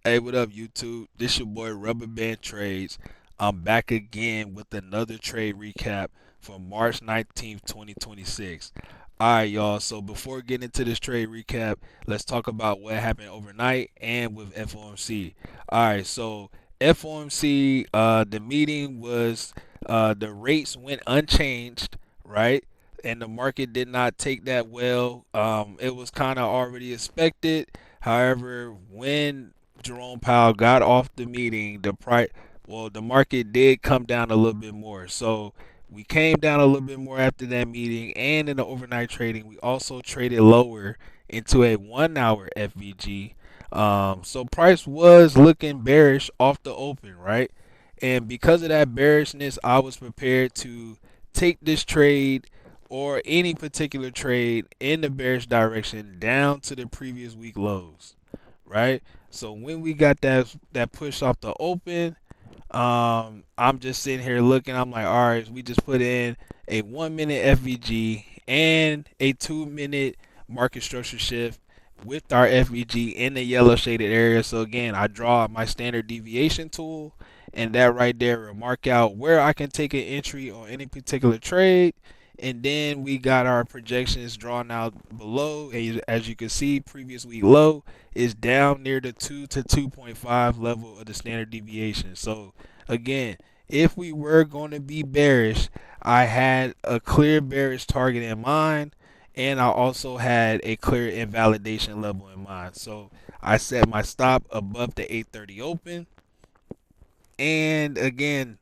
Hey, what up, YouTube? This your boy Rubber Band Trades. I'm back again with another trade recap for March 19th, 2026. All right, y'all. So before getting into this trade recap, let's talk about what happened overnight and with FOMC. All right, so FOMC, the meeting was, the rates went unchanged, right? And the market did not take that well. It was kind of already expected. However, when Jerome Powell got off the meeting, the market did come down a little bit more. So we came down a little bit more after that meeting, and in the overnight trading, we also traded lower into a 1 hour FVG. So price was looking bearish off the open, right? And because of that bearishness, I was prepared to take this trade or any particular trade in the bearish direction down to the previous week lows, right? So when we got that push off the open, I'm just sitting here looking. I'm like, all right, we just put in a 1 minute FVG and a 2 minute market structure shift with our FVG in the yellow shaded area. So again, I draw my standard deviation tool, and that right there will mark out where I can take an entry on any particular trade. And then we got our projections drawn out below. As you can see, previous week low is down near the 2 to 2.5 level of the standard deviation. So again, if we were going to be bearish, I had a clear bearish target in mind, and I also had a clear invalidation level in mind. So I set my stop above the 830 open, and again,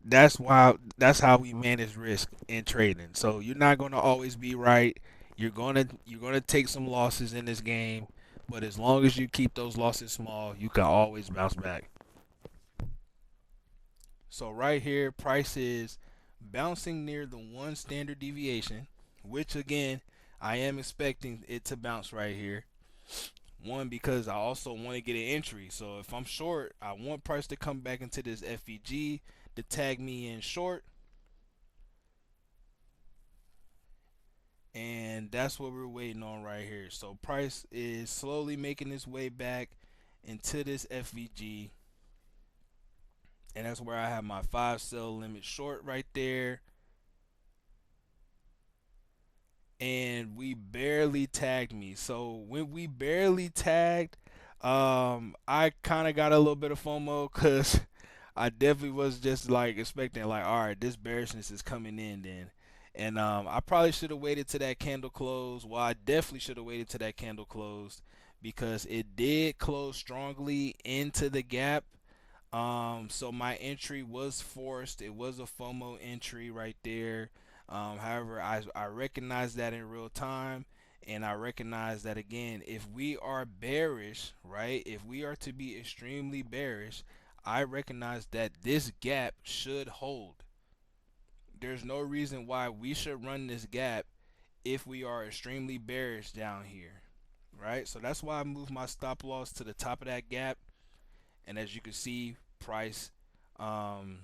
that's how we manage risk in trading. So you're not going to always be right. You're going to take some losses in this game, but as long as you keep those losses small, you can always bounce back. So right here, price is bouncing near the one standard deviation, which again, I am expecting it to bounce right here. One, because I also want to get an entry. So if I'm short, I want price to come back into this FVG to tag me in short, and that's what we're waiting on right here. So price is slowly making its way back into this FVG, and that's where I have my 5 sell limit short right there. And we barely tagged me. So when we barely tagged, I kind of got a little bit of FOMO because I definitely was just like expecting like, all right, this bearishness is coming in then. And I probably should have waited to that candle close. Well, I definitely should have waited to that candle closed because it did close strongly into the gap. So my entry was forced. It was a FOMO entry right there. However, I recognize that in real time, and I recognize that again, if we are bearish, right? If we are to be extremely bearish, I recognize that this gap should hold. There's no reason why we should run this gap if we are extremely bearish down here, right? So that's why I moved my stop loss to the top of that gap, and as you can see, price, um,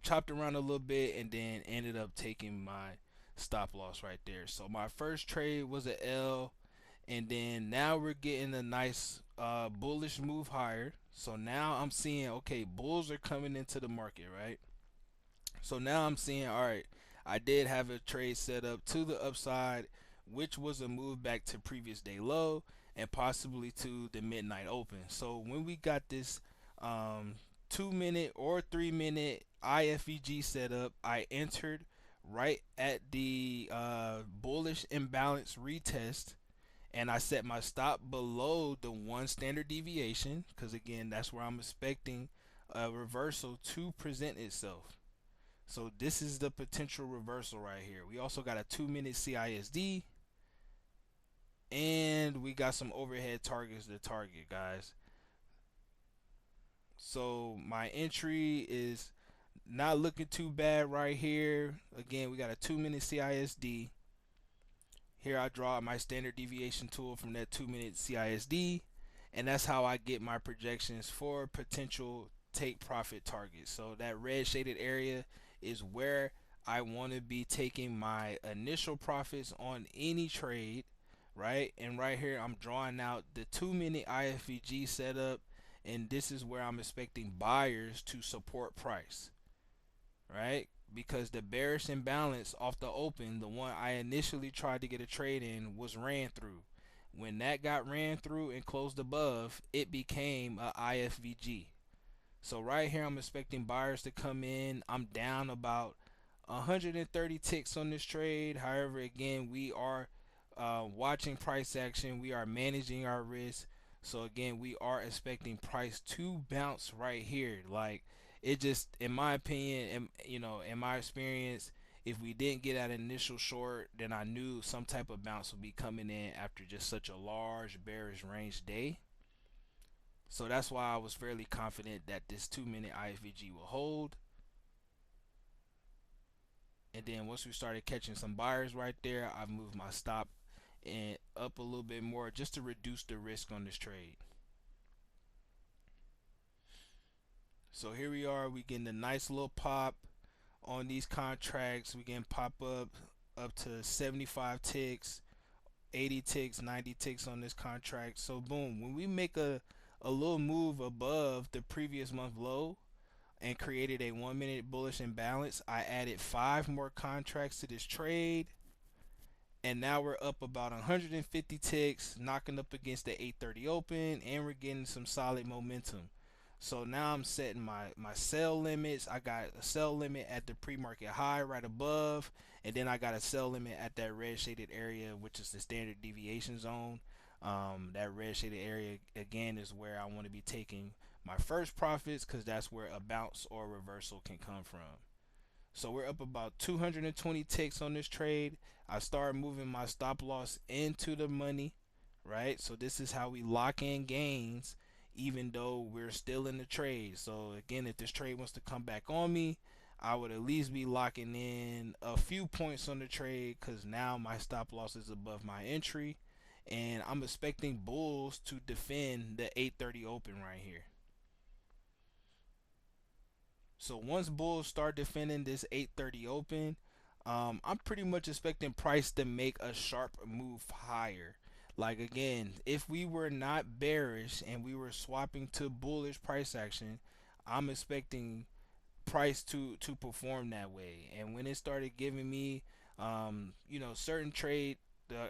chopped around a little bit and then ended up taking my stop loss right there. So my first trade was a L, and then now we're getting a nice bullish move higher. So now I'm seeing, okay, bulls are coming into the market, right? So now I'm seeing, all right, I did have a trade set up to the upside, which was a move back to previous day low and possibly to the midnight open. So when we got this 2 minute or 3 minute IFEG setup, I entered right at the bullish imbalance retest, and I set my stop below the one standard deviation because again, that's where I'm expecting a reversal to present itself. So this is the potential reversal right here. We also got a 2 minute CISD, and we got some overhead targets to target, guys. So my entry is not looking too bad right here. Again, we got a 2 minute CISD. Here I draw my standard deviation tool from that 2 minute CISD, and that's how I get my projections for potential take profit targets. So that red shaded area is where I want to be taking my initial profits on any trade, right? And right here I'm drawing out the 2 minute IFVG setup, and this is where I'm expecting buyers to support price, right? Because the bearish imbalance off the open, the one I initially tried to get a trade in, was ran through. When that got ran through and closed above, it became a IFVG. So right here, I'm expecting buyers to come in. I'm down about 130 ticks on this trade. However, again, we are watching price action. We are managing our risk. So again, we are expecting price to bounce right here. Like, it just, in my opinion, in my experience, if we didn't get that initial short, then I knew some type of bounce would be coming in after just such a large bearish range day. So that's why I was fairly confident that this 2-minute IFVG will hold. And then once we started catching some buyers right there, I've moved my stop and up a little bit more just to reduce the risk on this trade. So here we are, we getting a nice little pop on these contracts. We getting pop up to 75 ticks, 80 ticks, 90 ticks on this contract. So boom, when we make a little move above the previous month low and created a 1-minute bullish imbalance, I added 5 more contracts to this trade, and now we're up about 150 ticks, knocking up against the 830 open, and we're getting some solid momentum. So now I'm setting my sell limits. I got a sell limit at the pre-market high right above, and then I got a sell limit at that red shaded area, which is the standard deviation zone. That red shaded area again is where I want to be taking my first profits, because that's where a bounce or reversal can come from. So we're up about 220 ticks on this trade. I started moving my stop loss into the money, right? So this is how we lock in gains even though we're still in the trade. So again, if this trade wants to come back on me, I would at least be locking in a few points on the trade, because now my stop loss is above my entry, and I'm expecting bulls to defend the 830 open right here. So once bulls start defending this 830 open, I'm pretty much expecting price to make a sharp move higher. Like, again, if we were not bearish and we were swapping to bullish price action, I'm expecting price to perform that way. And when it started giving me certain trade,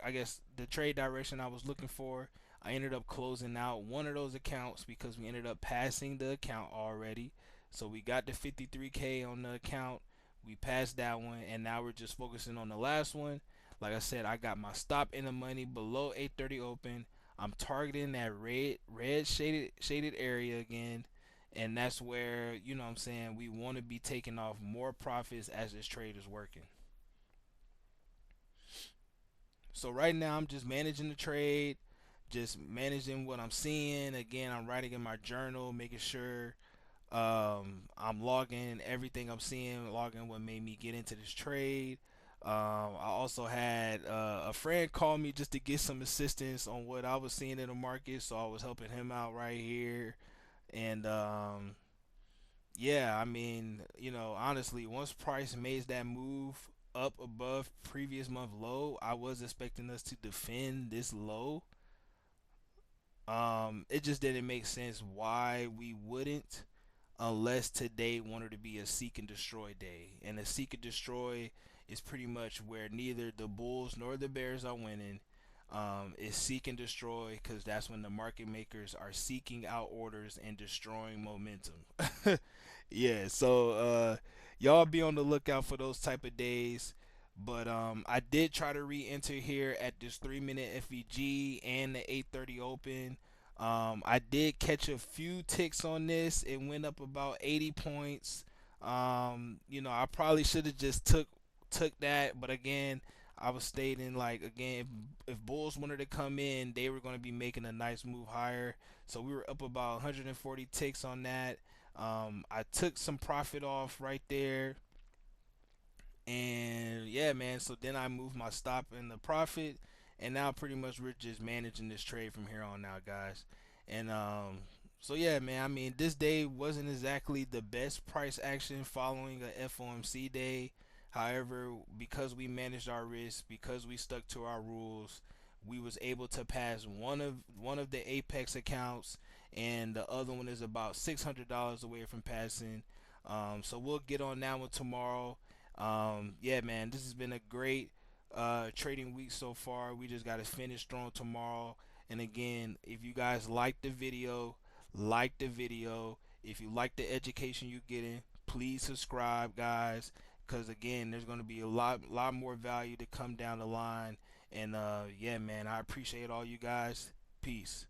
I guess the trade direction I was looking for, I ended up closing out one of those accounts because we ended up passing the account already. So we got the 53k on the account, we passed that one, and now we're just focusing on the last one. Like I said, I got my stop in the money below 830 open. I'm targeting that red shaded area again, and that's where, you know what I'm saying, we want to be taking off more profits as this trade is working. So right now I'm just managing the trade, just managing what I'm seeing. Again, I'm writing in my journal, making sure I'm logging everything I'm seeing, logging what made me get into this trade. I also had a friend call me just to get some assistance on what I was seeing in the market, so I was helping him out right here. And yeah, I mean, honestly, once price made that move up above previous month low, I was expecting us to defend this low. It just didn't make sense why we wouldn't, unless today wanted to be a seek and destroy day. And a seek and destroy is pretty much where neither the bulls nor the bears are winning. Is seek and destroy, because that's when the market makers are seeking out orders and destroying momentum. Yeah, so y'all be on the lookout for those type of days. But I did try to re-enter here at this 3-minute FEG and the 830 open. I did catch a few ticks on this. It went up about 80 points. I probably should have just took that, but again, I was stating, like, again, if bulls wanted to come in, they were going to be making a nice move higher. So we were up about 140 ticks on that. I took some profit off right there. And yeah, man, so then I moved my stop in the profit, and now pretty much we're just managing this trade from here on out, guys. And so yeah, man, I mean, this day wasn't exactly the best price action following a FOMC day. However, because we managed our risk, because we stuck to our rules, we was able to pass one of the Apex accounts, and the other one is about $600 away from passing. So we'll get on that one tomorrow. Yeah, man, this has been a great trading week so far. We just got to finish strong tomorrow. And again, if you guys like the video, like the video. If you like the education you're getting, please subscribe, guys. Because again, there's going to be a lot more value to come down the line. And yeah, man, I appreciate all you guys. Peace.